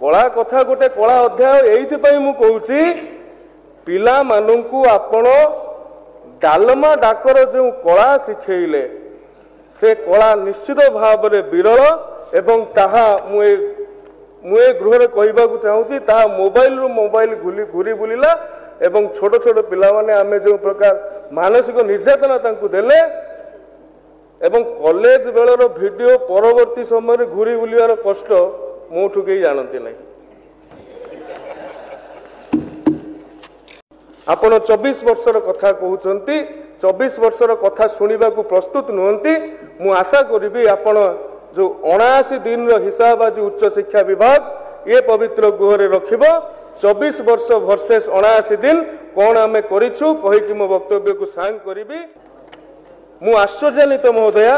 कला कथा गोटे कला अध्याय एइथिपाई मु कहूची पिला मानंकु आपण डालमा डाकर जो कला शिखेले से कला निश्चित भाव में विरल एवं ताहा मुए गृह कहवाक चाहूँगी ताहा मोबाइल रु मोबाइल घूरी बुलिला एवं छोट छोट पिला माने आमे जो प्रकार मानसिक निर्यातना तांकु देले एवं कॉलेज बेलर वीडियो परवर्ती समय घूरी बुलिवार कष्ट मोठू कहीं जानती नहीं। आपण 24 वर्षर कथा कहते 24 वर्षर कथा शुणा प्रस्तुत नुहति मु आशा करी आपण जो 79 दिन हिसाब आज उच्च शिक्षा विभाग ये पवित्र गुहरे रखिब 24 वर्ष वर्सेस 79 दिन कौन आम करिछु कहीकि मो वक्तव्य को सांग करी मु आश्चर्यान्वित महोदया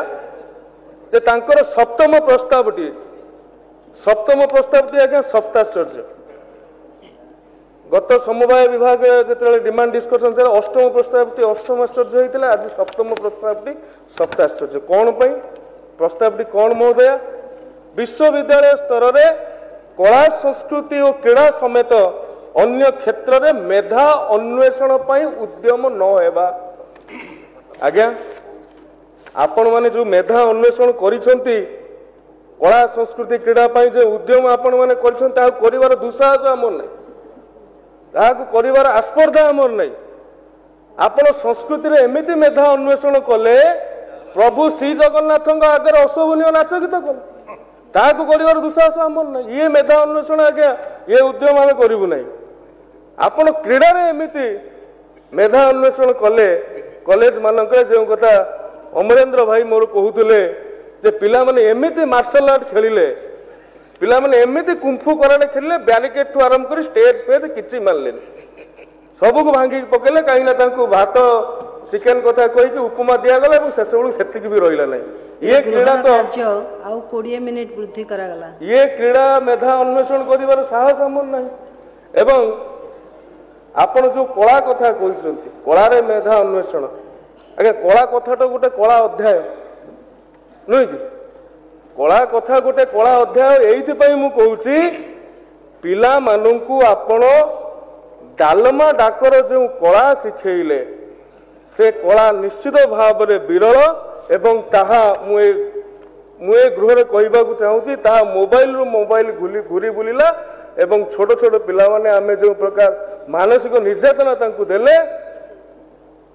जे तांकर सप्तम प्रस्तावटी आज्ञा सप्ताश्चर्य गत समवाय विभाग जो डिमांड डिस्कसन से अष्टम प्रस्तावटी अष्टम आश्चर्य होता आज सप्तम प्रस्तावटी सप्ताश्चर्य कौन पर प्रस्तावटी कौन महोदया विश्वविद्यालय स्तर में कला संस्कृति और क्रीड़ा समेत अन्य क्षेत्र में मेधा अन्वेषण पर उद्यम न हेबा आज्ञा आपण माने जो मेधा अन्वेषण करिसंती कला संस्कृति क्रीड़ा जो उद्यम आपण माने करिवार दुस्साहस आमर नहीं ताकू करिवार आस्पर्धा आमर नहीं आपण संस्कृति रे एमिति मेधा अन्वेषण कले प्रभु श्री जगन्नाथ आगे अशोभनीय नाच गीत कले ताकू करिवार दुस्साहस आमर नहीं ये मेधा अन्वेषण आज्ञा ये उद्यम आम करूँ ना आपण क्रीड़ा रे एमिति मेधा अन्वेषण कले कॉलेज मानक जो कथा अमरेंद्र भाई मोर कहते जे पिला माने एमिति मार्शल आर्ट खेलिले पिला माने एमिति कुंफू कराटे खेलिले बैरिकेड ठू आरंभ कर स्टेज पेज किछि मानले सबू को भांगी पकेले कहीं ना तांको भात चिकेन कथा कही उपमा दिया गला और शेष बेलू सेतिक भी रहिला नहीं ये क्रीड़ा तो आउ 20 मिनिट वृद्धि करा गला ये क्रीड़ा मेधा अन्वेषण करिवार साहस हमर नहीं एवं आपण जो कला कथा कहते कला रे मेधा अन्वेषण आगे कला कथा तो गोटे कला अध्याय नुह कि कला कथा गोटे कला अध्याय एइथिपाई मु कहूची पिला मानंकु आपण डालमा डाकर जो कला शिखेले से कला निश्चित भाव में विरल एवं ताहा मुए गृह कहवाक चाहूँगी ताहा मोबाइल रु मोबाइल घूरी बुलिला एवं छोट छोट पिला माने आमे जो प्रकार मानसिक निर्यातना तांकु देले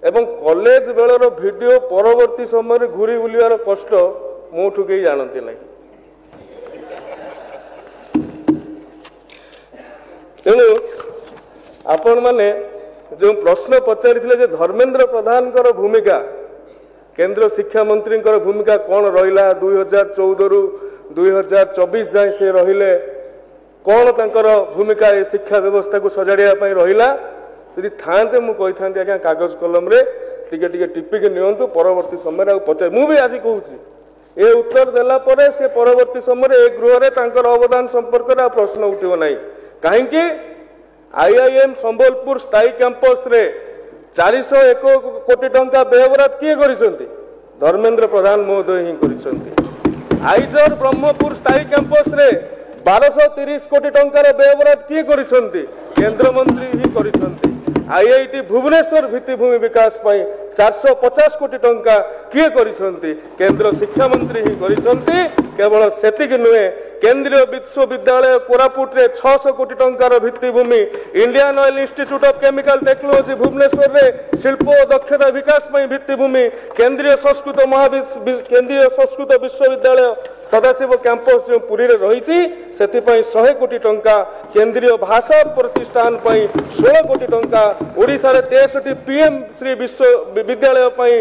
एवं कॉलेज बेलर वीडियो परवर्ती समय घूरी बुलिवार कष्ट मोठू कहीं जानती नहीं। तेणु आपण माने जो प्रश्न पचारि धर्मेंद्र प्रधान भूमिका केंद्र शिक्षा मंत्री भूमिका कौन रहा 2014 रु 2024 जाए से रहिले कौन तांकर भूमिका ए शिक्षा व्यवस्था को सजाड़िया रहा यदि थाते मुझे आज्ञा कागज कलम रे टिके टिके टिपिक नियंतु परवर्ती समय पचार मु भी आज कहूँ ए उत्तर देला परे से परवर्ती समय ए गृह रे तांकर अवदान संपर्क रे प्रश्न उठिबो नाही काहेकि आईआईएम संबलपुर स्थायी कैंपस रे 401 कोटी टंका व्ययबराद किए करिसंती धर्मेंद्र प्रधान महोदय ही करिसंती आईजर ब्रह्मपुर स्थायी कैंपस रे 1230 कोटी टंकार व्ययबराद किए करिसंती केंद्र मंत्री ही करिसंती आईआईटी भुवनेश्वर भित्तिभूमि विकास पाई 450 कोटी टंका किए करिसंती केंद्र शिक्षा मंत्री ही करिसंती केवल सेतिक नुहे केंद्रीय विश्वविद्यालय कोरापुट रे 600 कोटी टंकार भित्तिभूमि Indian Oil Institute of Chemical Technology Bhubaneswar रे शिल्प और दक्षता विकास पाई भित्तिभूमि केंद्रीय संस्कृत विश्वविद्यालय सदाशिव कैंपस जो पुरी रे रही सेति पाई 100 कोटी टंका केंद्रीय भाषा प्रतिष्ठान पाई 16 कोटी टंका ओडिशा रे 63 पीएम श्री विश्वविद्यालय पाई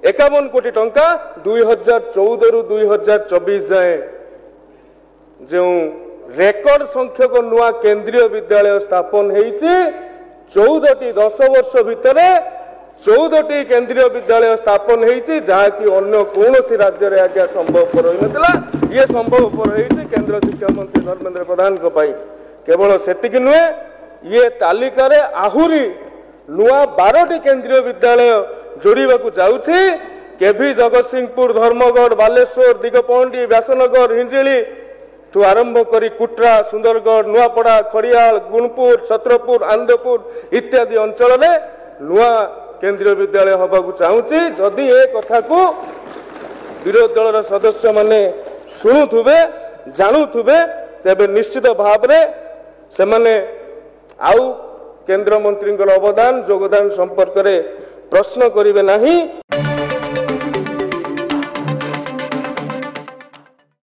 51 कोटी टंका 2014 रु 2024 जाए जो रेकर्ड संख्यक नुआ केंद्रीय विद्यालय स्थापन होती 14टी 10 वर्ष भितर 14टी केंद्रीय विद्यालय स्थापन होती जहाँकि अन्य कौन राज्य में आज्ञा संभवपर होता ये संभवपर होती केंद्र शिक्षा मंत्री धर्मेंद्र प्रधान केवल सेतिक नुहे ये तालिकार आहुरी नुआ 12टी केंद्रीय विद्यालय जोड़वा जाऊँगी केभी जगतसिंहपुर धर्मगढ़ बालेश्वर दिगपहंडी व्यासनगर हिंजिली ଠୁ ଆରମ୍ଭ କରି କୁଟ୍ରା ସୁନ୍ଦରଗଡ଼ ନୂଆପଡ଼ା ଖଡ଼ିଆଳ ଗୁଣପୁର ଛତ୍ରପୁର ଆନନ୍ଦପୁର ଇତ୍ୟାଦି ଅଞ୍ଚଳରେ ନୂଆ କେନ୍ଦ୍ରୀୟ ବିଦ୍ୟାଳୟ ହେବାକୁ ଚାହୁଁଛି। ଯଦି ଏ କଥାକୁ ବିରୋଧୀ ଦଳର ସଦସ୍ୟମାନେ ଶୁଣୁଥିବେ ଜାଣୁଥିବେ ତେବେ ନିଶ୍ଚିତ ଭାବରେ ସେମାନେ ଆଉ କେନ୍ଦ୍ରମନ୍ତ୍ରୀଙ୍କର ଅବଦାନ ଯୋଗଦାନ ସମ୍ପର୍କରେ ପ୍ରଶ୍ନ କରିବେ ନାହିଁ।